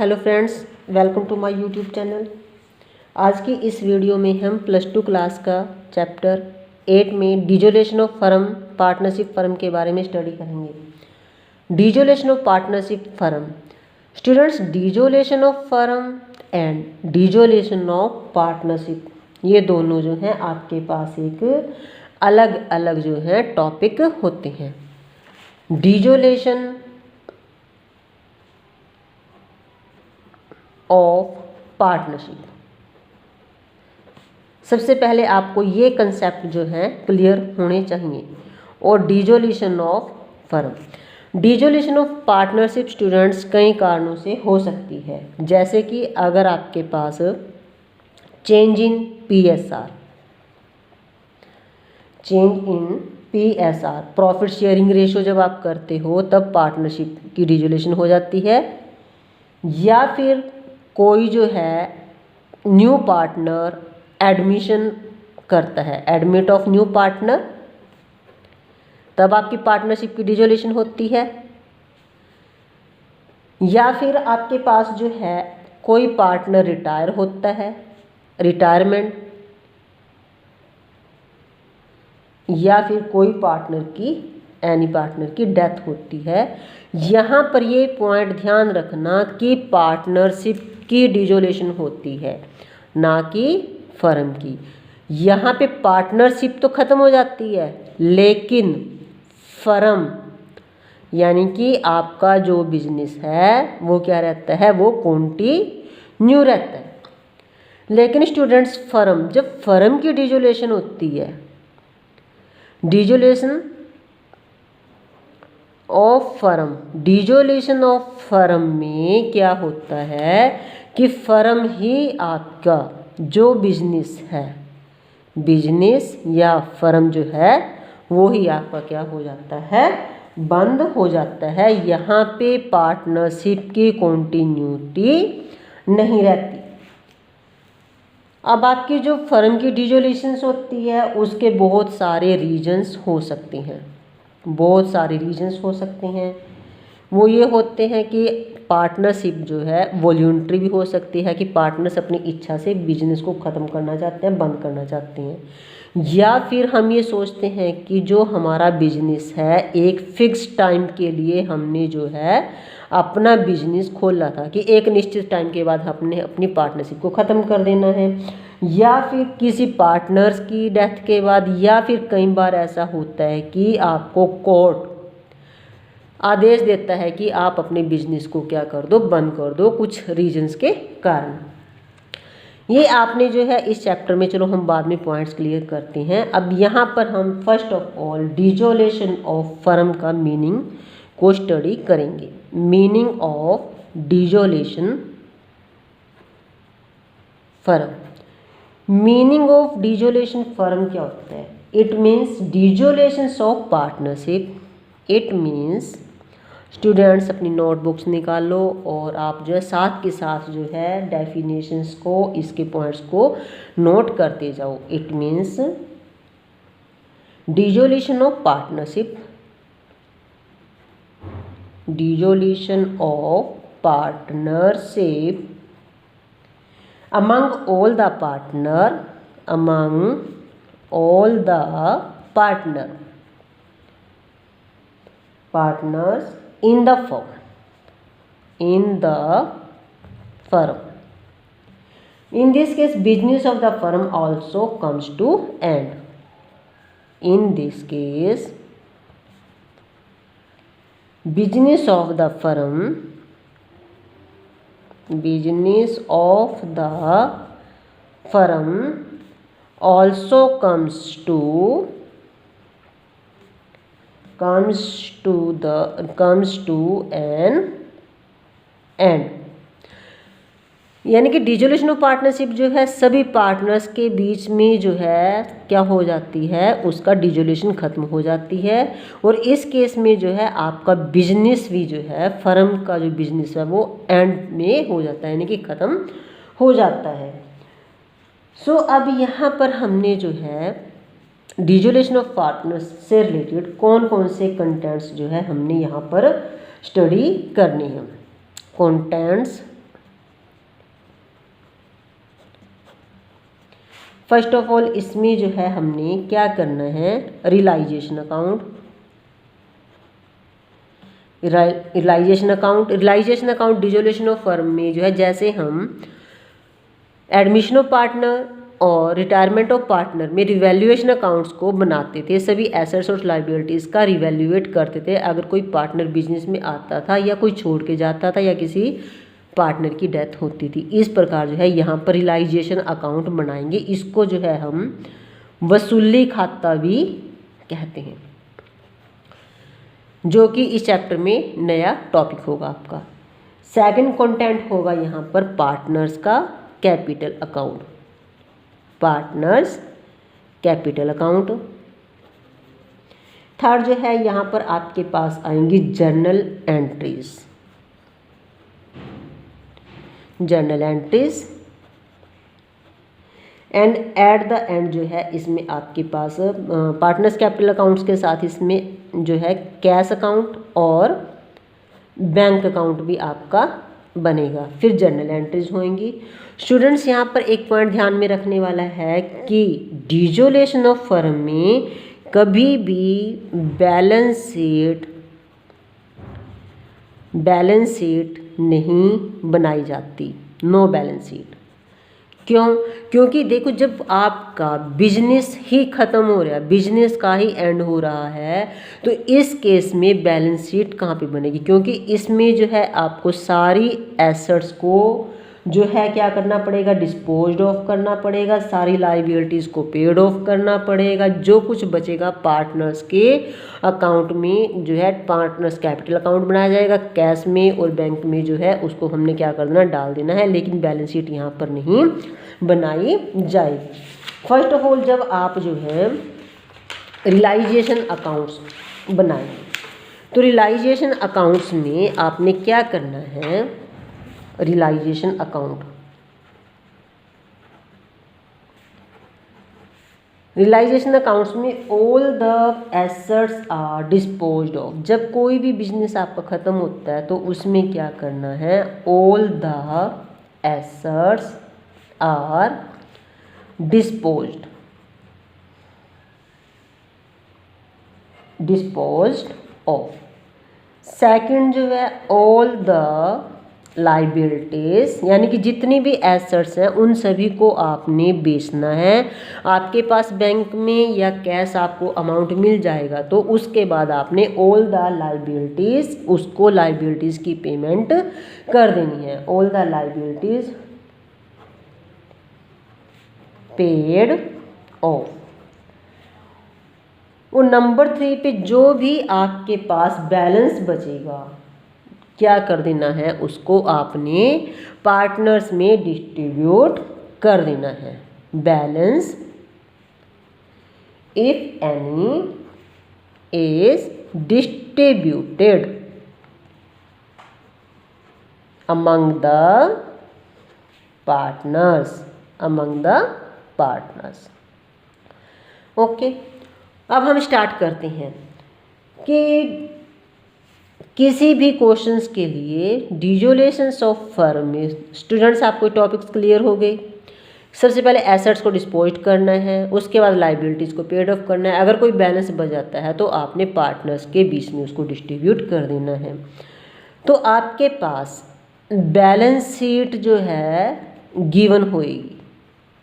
Hello friends, welcome to my YouTube channel. आज की इस वीडियो में हम +2 क्लास का चैप्टर 8 में dissolution of firm partnership firm के बारे में स्टडी करेंगे। Dissolution of partnership firm students, dissolution of firm and dissolution of partnership ये दोनों जो हैं आपके पास एक अलग अलग जो है टॉपिक होते हैं। डिसोल्यूशन ऑफ पार्टनरशिप, सबसे पहले आपको ये कंसेप्ट जो है क्लियर होने चाहिए। और dissolution of firm, dissolution of partnership students कई कारणों से हो सकती है, जैसे कि अगर आपके पास change in PSR, profit sharing ratio जब आप करते हो तब पार्टनरशिप की डिसोल्यूशन हो जाती है। या फिर कोई जो है न्यू पार्टनर एडमिशन करता है, एडमिट ऑफ न्यू पार्टनर, तब आपकी पार्टनरशिप की डिसोल्यूशन होती है। या फिर आपके पास जो है कोई पार्टनर रिटायर होता है, रिटायरमेंट, या फिर कोई पार्टनर की डेथ होती है। यहाँ पर ये पॉइंट ध्यान रखना कि पार्टनरशिप की डिसोल्यूशन होती है, ना कि फर्म की। यहाँ पे पार्टनरशिप तो ख़त्म हो जाती है, लेकिन फर्म यानी कि आपका जो बिजनेस है वो क्या रहता है, वो कंटिन्यू रहता है। लेकिन स्टूडेंट्स, जब फर्म की डिसोल्यूशन होती है, डिसोल्यूशन ऑफ फर्म में क्या होता है कि फर्म ही आपका जो बिजनेस है, बिजनेस या फर्म जो है वो ही आपका क्या हो जाता है, बंद हो जाता है। यहाँ पे पार्टनरशिप की कंटिन्यूटी नहीं रहती। अब आपकी जो फर्म की डिसोल्यूशंस होती है उसके बहुत सारे रीजंस हो सकते हैं, वो ये होते हैं कि पार्टनरशिप जो है वॉल्यूंटरी भी हो सकती है, कि पार्टनर्स अपनी इच्छा से बिजनेस को ख़त्म करना चाहते हैं, बंद करना चाहते हैं। या फिर हम ये सोचते हैं कि जो हमारा बिजनेस है एक फिक्स टाइम के लिए हमने जो है अपना बिजनेस खोला था कि एक निश्चित टाइम के बाद हमने अपनी पार्टनरशिप को ख़त्म कर देना है। या फिर किसी पार्टनर्स की डेथ के बाद, या फिर कई बार ऐसा होता है कि आपको कोर्ट आदेश देता है कि आप अपने बिजनेस को क्या कर दो, बंद कर दो, कुछ रीजंस के कारण। ये आपने जो है इस चैप्टर में, चलो हम बाद में पॉइंट्स क्लियर करते हैं। अब यहाँ पर हम first of all dissolution of firm का मीनिंग को स्टडी करेंगे। Meaning of dissolution firm, meaning of dissolution firm क्या होता है? It means dissolution of partnership. It means students अपनी नोटबुक्स निकालो और आप जो है साथ के साथ जो है डेफिनेशंस को, इसके पॉइंट्स को नोट करते जाओ। It means dissolution of partnership, dissolution of partnership among all the partners in the firm. In this case, business of the firm also comes to end. In this case, business of the firm also comes to an end। यानी कि dissolution of partnership जो है सभी partners के बीच में जो है क्या हो जाती है, उसका डिसोल्यूशन खत्म हो जाती है। और इस केस में जो है आपका बिजनेस भी जो है, फर्म का जो बिजनेस है वो एंड में हो जाता है, यानी कि ख़त्म हो जाता है। सो अब यहाँ पर हमने जो है डिसोल्यूशन ऑफ पार्टनर्स से रिलेटेड कौन कौन से कंटेंट्स जो है हमने यहाँ पर स्टडी करनी है। कंटेंट्स फर्स्ट ऑफ ऑल इसमें जो है हमने क्या करना है, realisation account. Realisation account dissolution of firm में जो है, जैसे हम एडमिशन ऑफ पार्टनर और रिटायरमेंट ऑफ पार्टनर में रिवैल्यूएशन अकाउंट्स को बनाते थे, सभी एसेट्स और लायबिलिटीज़ का रिवैल्यूएट करते थे अगर कोई पार्टनर बिजनेस में आता था या कोई छोड़ के जाता था या किसी पार्टनर की डेथ होती थी। इस प्रकार जो है यहाँ पर रियलाइजेशन अकाउंट बनाएंगे। इसको जो है हम वसूली खाता भी कहते हैं, जो कि इस चैप्टर में नया टॉपिक होगा आपका। सेकंड कंटेंट होगा यहाँ पर पार्टनर्स का capital account, partners capital account. Third जो है यहाँ पर आपके पास आएंगी journal entries, journal entries. And at the end जो है इसमें आपके पास पार्टनर्स कैपिटल अकाउंट्स के साथ इसमें जो है कैश अकाउंट और बैंक अकाउंट भी आपका बनेगा। फिर जर्नल एंट्रीज होंगी। स्टूडेंट्स यहाँ पर एक पॉइंट ध्यान में रखने वाला है कि डिसोल्यूशन ऑफ फर्म में कभी भी बैलेंस शीट नहीं बनाई जाती, नो बैलेंस शीट। क्यों? क्योंकि देखो, जब आपका बिजनेस ही खत्म हो रहा है, बिजनेस का ही एंड हो रहा है, तो इस केस में बैलेंस शीट कहाँ पे बनेगी? क्योंकि इसमें जो है आपको सारी एसेट्स को जो है क्या करना पड़ेगा, डिस्पोज्ड ऑफ करना पड़ेगा, सारी लायबिलिटीज़ को पेड ऑफ करना पड़ेगा। जो कुछ बचेगा पार्टनर्स के अकाउंट में जो है पार्टनर्स कैपिटल अकाउंट बनाया जाएगा, कैश में और बैंक में जो है उसको हमने क्या कर देना, डाल देना है, लेकिन बैलेंस शीट यहाँ पर नहीं बनाई जाएगी। फर्स्ट ऑफ ऑल जब आप जो है रियलाइजेशन अकाउंट्स बनाएंगे, तो रियलाइजेशन अकाउंट्स में आपने क्या करना है, रियलाइजेशन अकाउंट, रियलाइजेशन अकाउंट्स में all the assets are disposed of. जब कोई भी बिजनेस आपका खत्म होता है तो उसमें क्या करना है, all the assets are disposed of. Second जो है ऑल द लायबिलिटीज, यानी कि जितनी भी एसेट्स हैं उन सभी को आपने बेचना है। आपके पास बैंक में या कैश आपको अमाउंट मिल जाएगा तो उसके बाद आपने ऑल द लायबिलिटीज, उसको लायबिलिटीज की पेमेंट कर देनी है। All the liabilities paid of. और नंबर 3 पे जो भी आपके पास बैलेंस बचेगा क्या कर देना है, उसको आपने पार्टनर्स में डिस्ट्रीब्यूट कर देना है। Balance if any is distributed among the partners, okay. अब हम स्टार्ट करते हैं कि किसी भी क्वेश्चंस के लिए डिसोल्यूशन ऑफ फर्म में स्टूडेंट्स आपको टॉपिक्स क्लियर हो गए। सबसे पहले एसेट्स को डिस्पोज करना है, उसके बाद लायबिलिटीज़ को पेड ऑफ करना है। अगर कोई बैलेंस बच जाता है तो आपने पार्टनर्स के बीच में उसको डिस्ट्रीब्यूट कर देना है। तो आपके पास बैलेंस शीट जो है गिवन होएगी,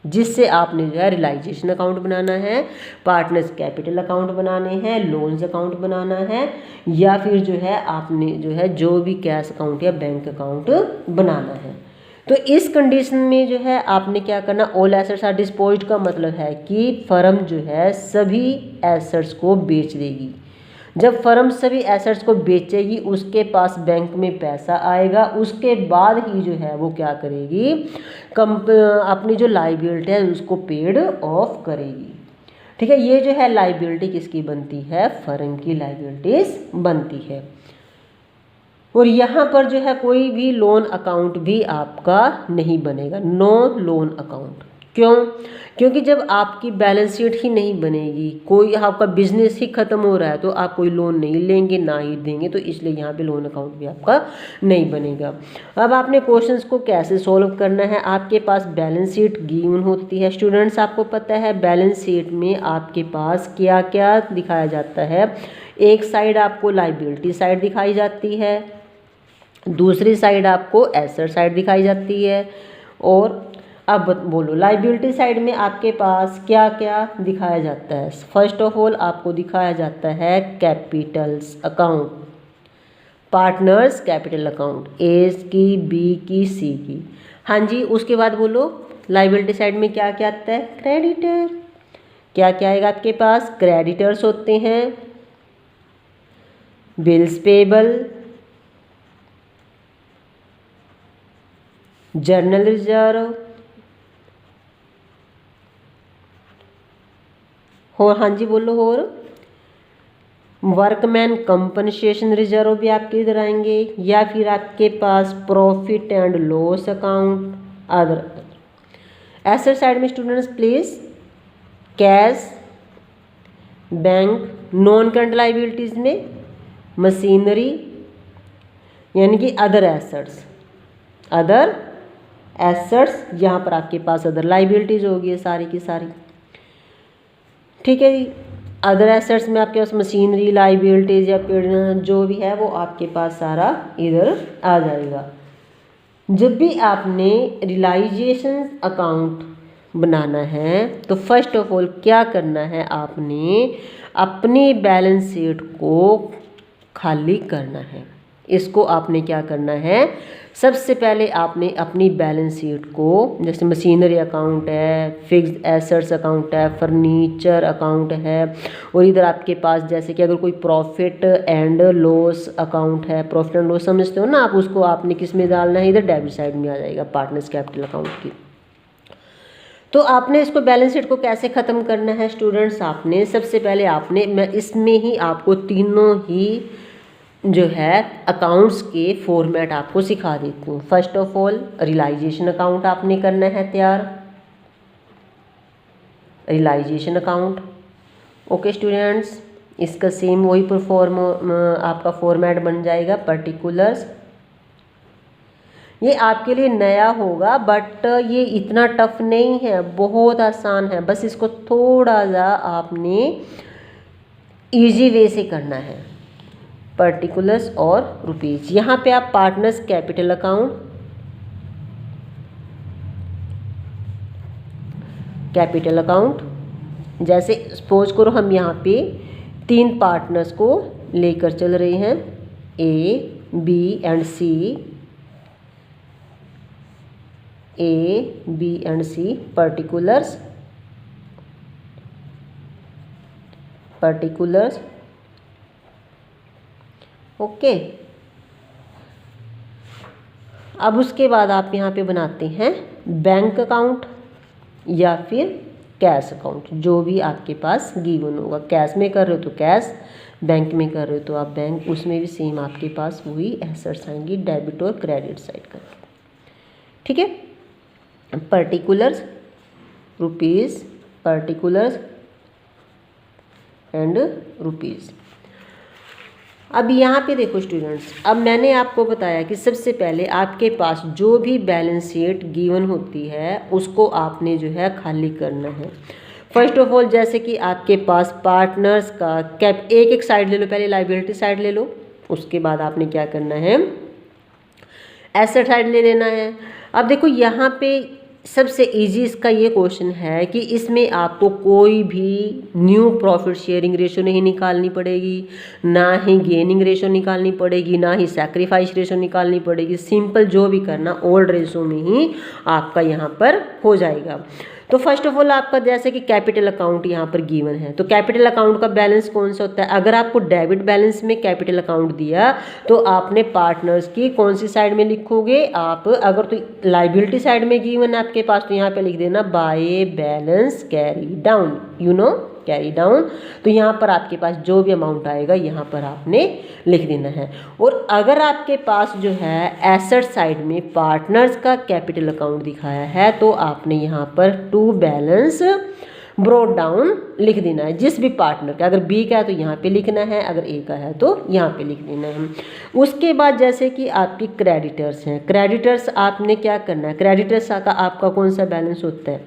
जिससे आपने जो है रियलाइजेशन अकाउंट बनाना है, पार्टनर्स कैपिटल अकाउंट बनाने हैं, लोन्स अकाउंट बनाना है, या फिर जो है आपने जो भी कैश अकाउंट या बैंक अकाउंट बनाना है। तो इस कंडीशन में जो है आपने क्या करना, ऑल एसेट्स आर डिस्पोज्ड का मतलब है कि फर्म जो है सभी एसेट्स को बेच देगी। जब फर्म सभी एसेट्स को बेचेगी उसके पास बैंक में पैसा आएगा, उसके बाद ही जो है वो क्या करेगी, अपनी जो लायबिलिटी है उसको पेड ऑफ करेगी। ठीक है, ये जो है लायबिलिटी किसकी बनती है, फर्म की लायबिलिटीज बनती है। और यहाँ पर जो है कोई भी लोन अकाउंट भी आपका नहीं बनेगा, नो लोन अकाउंट। क्यों? क्योंकि जब आपकी बैलेंस शीट ही नहीं बनेगी, कोई आपका बिजनेस ही खत्म हो रहा है, तो आप कोई लोन नहीं लेंगे, ना ही देंगे, तो इसलिए यहाँ पे लोन अकाउंट भी आपका नहीं बनेगा। अब आपने क्वेश्चंस को कैसे सॉल्व करना है, आपके पास बैलेंस शीट गिवन होती है स्टूडेंट्स, आपको पता है बैलेंस शीट में आपके पास क्या क्या दिखाया जाता है। एक साइड आपको लायबिलिटी साइड दिखाई जाती है, दूसरी साइड आपको एसेट साइड दिखाई जाती है। और अब बोलो लायबिलिटी साइड में आपके पास क्या क्या दिखाया जाता है। फर्स्ट ऑफ ऑल आपको दिखाया जाता है capitals account, partners capital account, A की, बी की, सी की। हाँ जी, उसके बाद बोलो लायबिलिटी साइड में क्या क्या आता है, क्रेडिटर। क्या क्या आएगा आपके पास, क्रेडिटर्स होते हैं, बिल्स पेबल, जर्नल रिजर्व, हो हाँ जी बोलो, और वर्कमैन कंपनसेशन रिजर्व भी आपके इधर आएंगे, या फिर आपके पास profit and loss account other. Asset side में students please cash, bank, non current liabilities में मशीनरी यानी कि अदर एसेट्स, अदर एसेट्स, यहाँ पर आपके पास अदर लायबिलिटीज होगी सारी की सारी। ठीक है जी, अदर एसेट्स में आपके पास मशीनरी, लायबिलिटीज या फिर जो भी है वो आपके पास सारा इधर आ जाएगा। जब भी आपने रियलाइजेशन अकाउंट बनाना है तो फर्स्ट ऑफ ऑल क्या करना है, आपने अपनी बैलेंस शीट को खाली करना है। इसको आपने क्या करना है, सबसे पहले आपने अपनी बैलेंस शीट को, जैसे मशीनरी अकाउंट है, फिक्स्ड एसेट्स अकाउंट है, फर्नीचर अकाउंट है, और इधर आपके पास जैसे कि अगर कोई प्रॉफिट एंड लॉस अकाउंट है, प्रॉफिट एंड लॉस समझते हो ना आप, उसको आपने किस में डालना है, इधर डेबिट साइड में आ जाएगा पार्टनर्स कैपिटल अकाउंट की। तो आपने इसको बैलेंस शीट को कैसे ख़त्म करना है स्टूडेंट्स, आपने सबसे पहले आपने, मैं इसमें ही आपको तीनों ही जो है अकाउंट्स के फॉर्मेट आपको सिखा देती हूँ। First of all realisation account आपने करना है तैयार, रियलाइजेशन अकाउंट। ओके स्टूडेंट्स, इसका सेम वही परफॉर्म आपका फॉर्मेट बन जाएगा। पर्टिकुलर्स, ये आपके लिए नया होगा बट ये इतना टफ नहीं है, बहुत आसान है, बस इसको थोड़ा सा आपने इजी वे से करना है। पर्टिकुलर्स और रुपीज, यहाँ पे आप partners capital account, capital account, जैसे सपोज करो हम यहाँ पे 3 पार्टनर्स को लेकर चल रहे हैं, A, B and C, A, B and C, particulars, particulars. Okay, अब उसके बाद आप यहाँ पे बनाते हैं बैंक अकाउंट या फिर कैश अकाउंट, जो भी आपके पास गिवन होगा। कैश में कर रहे हो तो कैश, बैंक में कर रहे हो तो आप बैंक, उसमें भी सेम आपके पास वही एसेट्स आएंगी, डेबिट और क्रेडिट साइड करके। ठीक है, particulars, rupees, particulars and rupees. अब यहाँ पे देखो स्टूडेंट्स, अब मैंने आपको बताया कि सबसे पहले आपके पास जो भी बैलेंस शीट गिवन होती है उसको आपने जो है खाली करना है। फर्स्ट ऑफ ऑल जैसे कि आपके पास पार्टनर्स का कैप, एक साइड ले लो, पहले लायबिलिटी साइड ले लो, उसके बाद आपने क्या करना है, एसेट साइड ले लेना है। अब देखो यहाँ पे सबसे इजी इसका ये क्वेश्चन है कि इसमें आपको कोई भी न्यू प्रॉफिट शेयरिंग रेशो नहीं निकालनी पड़ेगी, ना ही गेनिंग रेशो निकालनी पड़ेगी, ना ही सैक्रिफाइस रेशो निकालनी पड़ेगी। सिंपल जो भी करना ओल्ड रेशो में ही आपका यहाँ पर हो जाएगा। तो फर्स्ट ऑफ ऑल आपका जैसे कि कैपिटल अकाउंट यहाँ पर गिवन है, तो कैपिटल अकाउंट का बैलेंस कौन सा होता है, अगर आपको डेबिट बैलेंस में कैपिटल अकाउंट दिया तो आपने पार्टनर्स की कौन सी साइड में लिखोगे आप, अगर तो लायबिलिटी साइड में गिवन है आपके पास तो यहाँ पे लिख देना by balance carry down, you know carry down. तो यहाँ पर आपके पास जो भी अमाउंट आएगा यहाँ पर आपने लिख देना है। और अगर आपके पास जो है एसेट साइड में पार्टनर्स का कैपिटल अकाउंट दिखाया है तो आपने यहाँ पर टू बैलेंस ब्रोट डाउन लिख देना है जिस भी पार्टनर का। अगर बी का है तो यहाँ पे लिखना है, अगर ए का है तो यहाँ पे लिख देना है। उसके बाद जैसे कि आपकी क्रेडिटर्स हैं, क्रेडिटर्स आपने क्या करना है, क्रेडिटर्स का आपका कौन सा बैलेंस होता है,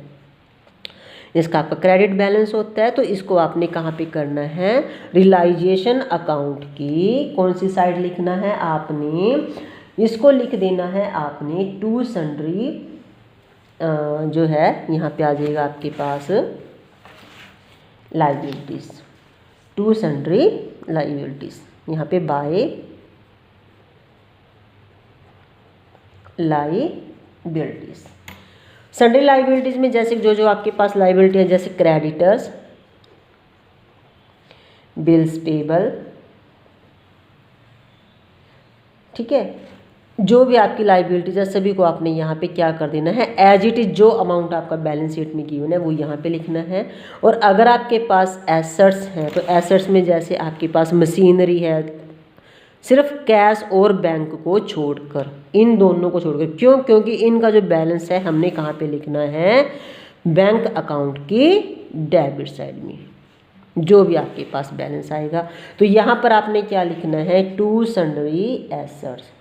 इसका आपका क्रेडिट बैलेंस होता है। तो इसको आपने कहाँ पे करना है, रियलाइजेशन अकाउंट की कौन सी साइड लिखना है, आपने इसको लिख देना है आपने टू सन्ड्री जो है यहाँ पे आ जाएगा आपके पास लाइबिलिटीज, टू सन्ड्री लाइबिलिटीज, यहाँ पे बाय लाइबिलिटीज। सन्ड्री लाइबिलिटीज में जैसे जो जो आपके पास लाइबिलिटी है, जैसे क्रेडिटर्स, बिल्स पेबल, ठीक है, जो भी आपकी लाइबिलिटीज है सभी को आपने यहाँ पे क्या कर देना है, एज इट इज जो अमाउंट आपका बैलेंस शीट में गिवन है वो यहाँ पे लिखना है। और अगर आपके पास एसेट्स हैं तो एसेट्स में जैसे आपके पास मशीनरी है, सिर्फ कैश और बैंक को छोड़कर, इन दोनों को छोड़कर, क्यों, क्योंकि इनका जो बैलेंस है हमने कहाँ पे लिखना है, बैंक अकाउंट की डेबिट साइड में जो भी आपके पास बैलेंस आएगा। तो यहाँ पर आपने क्या लिखना है, टू सन्ड्री एसेट्स,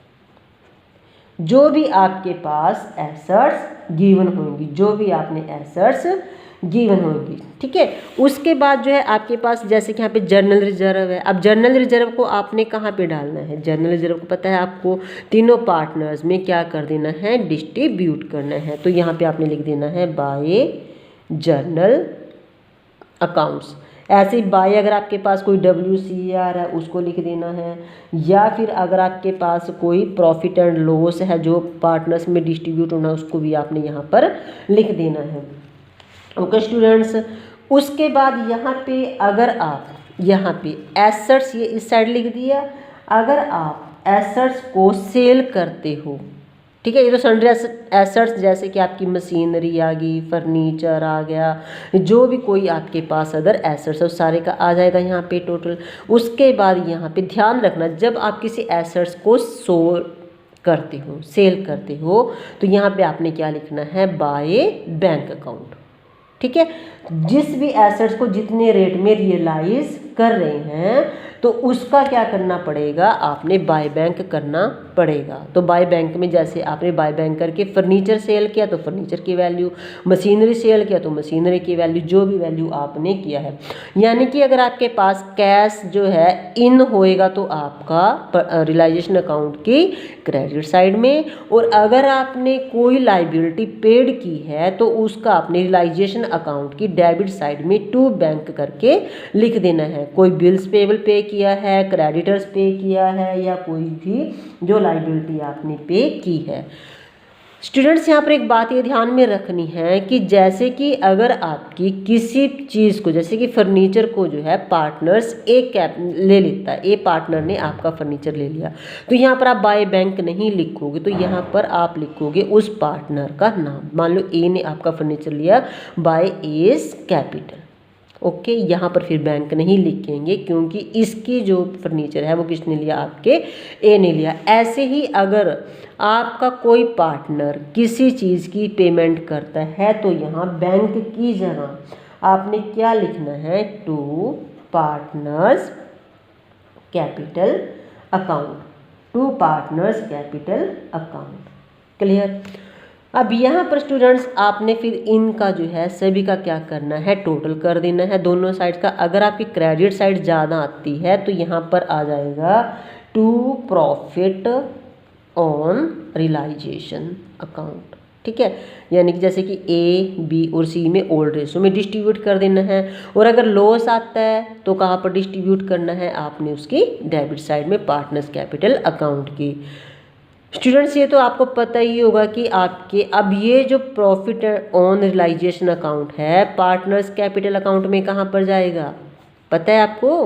जो भी आपके पास एसेट्स गिवन होंगी, जो भी आपने एसेट्स गिवन होगी, ठीक है। उसके बाद जो है आपके पास जैसे कि यहाँ पे जर्नल रिजर्व है। अब जर्नल रिजर्व को आपने कहाँ पे डालना है, जर्नल रिजर्व को पता है आपको तीनों पार्टनर्स में क्या कर देना है, डिस्ट्रीब्यूट करना है। तो यहाँ पे आपने लिख देना है बाय जर्नल अकाउंट्स। ऐसे ही बाय अगर आपके पास कोई WCR है उसको लिख देना है, या फिर अगर आपके पास कोई प्रॉफिट एंड लॉस है जो पार्टनर्स में डिस्ट्रीब्यूट होना है उसको भी आपने यहाँ पर लिख देना है। ओके स्टूडेंट्स, उसके बाद यहाँ पे अगर आप यहाँ पे एसेट्स ये इस साइड लिख दिया, अगर आप एसेट्स को सेल करते हो, ठीक है, ये तो सन्ड्री एसेट्स जैसे कि आपकी मशीनरी आ गई, फर्नीचर आ गया, जो भी कोई आपके पास अदर एसेट्स है उस सारे का आ जाएगा यहाँ पे टोटल। उसके बाद यहाँ पे ध्यान रखना, जब आप किसी एसेट्स को करते हो, सेल करते हो, तो यहाँ पे आपने क्या लिखना है, बाय बैंक अकाउंट, ठीक है। जिस भी एसेट्स को जितने रेट में रियलाइज कर रहे हैं तो उसका क्या करना पड़ेगा, आपने बाय बैंक करना पड़ेगा। तो बाय बैंक में जैसे आपने बाय बैंक करके फर्नीचर सेल किया तो फर्नीचर की वैल्यू, मशीनरी सेल किया तो मशीनरी की वैल्यू, जो भी वैल्यू आपने किया है। यानी कि अगर आपके पास कैश जो है इन होएगा तो आपका रियलाइजेशन अकाउंट की क्रेडिट साइड में, और अगर आपने कोई लाइबिलिटी पेड की है तो उसका आपने रियलाइजेशन अकाउंट की डेबिट साइड में टू बैंक करके लिख देना है। कोई बिल्स पेबल पे किया है, क्रेडिटर्स पे किया है, या कोई भी जो लाइबिलिटी आपने पे की है। स्टूडेंट्स यहाँ पर एक बात ये ध्यान में रखनी है कि जैसे कि अगर आपकी किसी चीज़ को, जैसे कि फर्नीचर को जो है पार्टनर्स एक कैप ले लेता है, ए पार्टनर ने आपका फर्नीचर ले लिया, तो यहाँ पर आप बाय बैंक नहीं लिखोगे, तो यहाँ पर आप लिखोगे उस पार्टनर का नाम। मान लो ए ने आपका फर्नीचर लिया बाय एज कैपिटल, ओके, यहाँ पर फिर बैंक नहीं लिखेंगे क्योंकि इसकी जो फर्नीचर है वो किसने लिया, आपके ए ने लिया। ऐसे ही अगर आपका कोई पार्टनर किसी चीज़ की पेमेंट करता है तो यहाँ बैंक की जगह आपने क्या लिखना है, to partners capital account, to partners capital account. Clear. अब यहाँ पर स्टूडेंट्स आपने फिर इनका जो है सभी का क्या करना है, टोटल कर देना है दोनों साइड का। अगर आपकी क्रेडिट साइड ज़्यादा आती है तो यहाँ पर आ जाएगा to profit on realisation account, ठीक है। यानी कि जैसे कि ए, बी और सी में ओल्ड रेशो में डिस्ट्रीब्यूट कर देना है। और अगर लॉस आता है तो कहाँ पर डिस्ट्रीब्यूट करना है, आपने उसकी डेबिट साइड में पार्टनर्स कैपिटल अकाउंट की। स्टूडेंट्स ये तो आपको पता ही होगा कि आपके अब ये जो प्रॉफिट ऑन रियलाइजेशन अकाउंट है पार्टनर्स कैपिटल अकाउंट में कहाँ पर जाएगा, पता है आपको,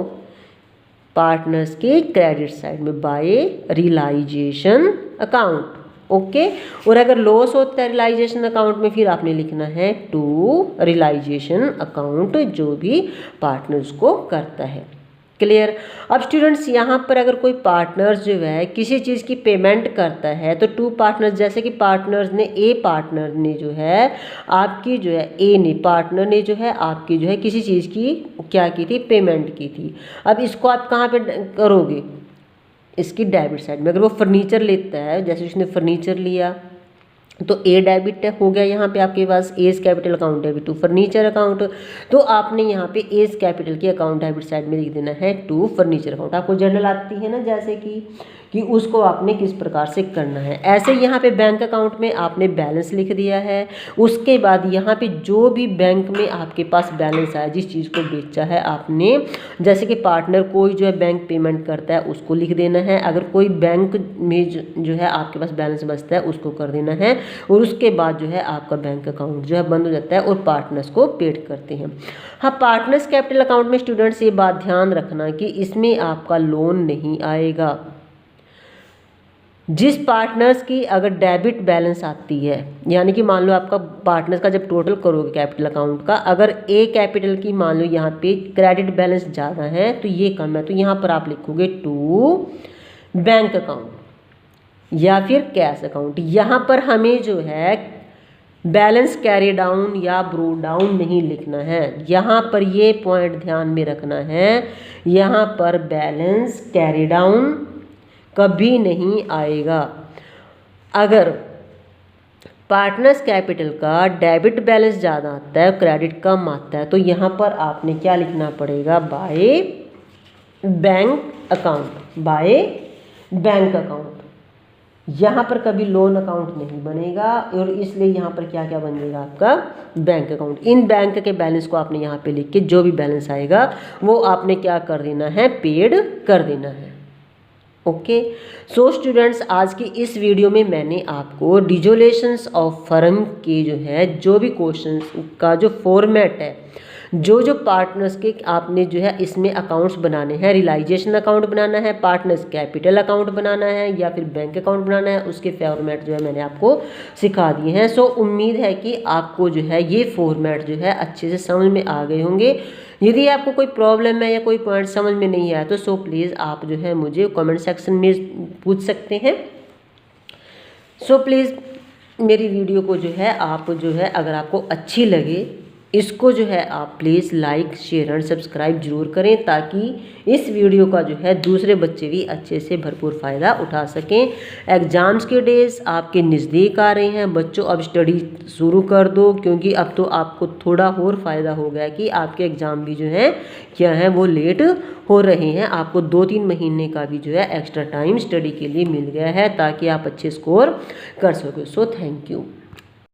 पार्टनर्स के क्रेडिट साइड में बाय रियलाइजेशन अकाउंट, ओके। और अगर लॉस होता है रियलाइजेशन अकाउंट में, फिर आपने लिखना है टू रियलाइजेशन अकाउंट, जो भी पार्टनर्स को करता है। क्लियर। अब स्टूडेंट्स यहाँ पर अगर कोई पार्टनर्स जो है किसी चीज़ की पेमेंट करता है तो टू पार्टनर्स, जैसे कि पार्टनर्स ने ए पार्टनर ने जो है आपकी जो है ए ने पार्टनर ने जो है आपकी जो है किसी चीज़ की क्या की थी, पेमेंट की थी। अब इसको आप कहाँ पे करोगे, इसकी डेबिट साइड में। अगर वो फर्नीचर लेता है, जैसे उसने फर्नीचर लिया तो ए डेबिट हो गया, यहाँ पे आपके पास as capital account debit to furniture account, तो आपने यहाँ पे एज कैपिटल की अकाउंट डेबिट साइड में लिख देना है टू फर्नीचर अकाउंट। आपको जर्नल आती है ना, जैसे कि उसको आपने किस प्रकार से करना है। ऐसे यहाँ पे बैंक अकाउंट में आपने बैलेंस लिख दिया है। उसके बाद यहाँ पे जो भी बैंक में आपके पास बैलेंस आया, जिस चीज़ को बेचा है आपने, जैसे कि पार्टनर कोई जो है बैंक पेमेंट करता है उसको लिख देना है। अगर कोई बैंक में जो है आपके पास बैलेंस बचता है उसको कर देना है, और उसके बाद जो है आपका बैंक अकाउंट जो है बंद हो जाता है और पार्टनर्स को पेड करते हैं। हाँ, पार्टनर्स कैपिटल अकाउंट में स्टूडेंट्स ये बात ध्यान रखना कि इसमें आपका लोन नहीं आएगा। जिस पार्टनर्स की अगर डेबिट बैलेंस आती है, यानी कि मान लो आपका पार्टनर्स का जब टोटल करोगे कैपिटल अकाउंट का, अगर ए कैपिटल की मान लो यहाँ पे क्रेडिट बैलेंस ज़्यादा है तो ये कम है, तो यहाँ पर आप लिखोगे टू बैंक अकाउंट या फिर कैश अकाउंट। यहाँ पर हमें जो है बैलेंस कैरी डाउन या ब्रो डाउन नहीं लिखना है। यहाँ पर ये पॉइंट ध्यान में रखना है, यहाँ पर बैलेंस कैरी डाउन कभी नहीं आएगा। अगर पार्टनर्स कैपिटल का डेबिट बैलेंस ज़्यादा आता है, क्रेडिट कम आता है, तो यहाँ पर आपने क्या लिखना पड़ेगा, by bank account, by bank account. यहाँ पर कभी लोन अकाउंट नहीं बनेगा, और इसलिए यहाँ पर क्या क्या बन जाएगा आपका बैंक अकाउंट। इन बैंक के बैलेंस को आपने यहाँ पे लिख के जो भी बैलेंस आएगा वो आपने क्या कर देना है, पेड कर देना है। ओके। सो स्टूडेंट्स, आज की इस वीडियो में मैंने आपको डिसोल्यूशंस ऑफ फर्म के जो है जो भी क्वेश्चंस का जो फॉर्मेट है, जो पार्टनर्स के आपने जो है इसमें अकाउंट्स बनाने हैं, रियलाइजेशन अकाउंट बनाना है, पार्टनर्स कैपिटल अकाउंट बनाना है या फिर बैंक अकाउंट बनाना है, उसके फॉर्मेट जो है मैंने आपको सिखा दिए हैं। सो उम्मीद है कि आपको जो है ये फॉर्मेट जो है अच्छे से समझ में आ गए होंगे। यदि आपको कोई प्रॉब्लम है या कोई पॉइंट समझ में नहीं आया तो सो प्लीज़ आप जो है मुझे कमेंट सेक्शन में पूछ सकते हैं। सो प्लीज़ मेरी वीडियो को जो है आप जो है अगर आपको अच्छी लगे, इसको जो है आप please like share and subscribe जरूर करें, ताकि इस वीडियो का जो है दूसरे बच्चे भी अच्छे से भरपूर फ़ायदा उठा सकें। एग्ज़ाम्स के डेज आपके नज़दीक आ रहे हैं बच्चों, अब स्टडी शुरू कर दो, क्योंकि अब तो आपको थोड़ा और फ़ायदा हो गया कि आपके एग्ज़ाम भी जो है क्या है वो लेट हो रहे हैं। आपको 2-3 महीने का भी जो है एक्स्ट्रा टाइम स्टडी के लिए मिल गया है, ताकि आप अच्छे स्कोर कर सको। So thank you.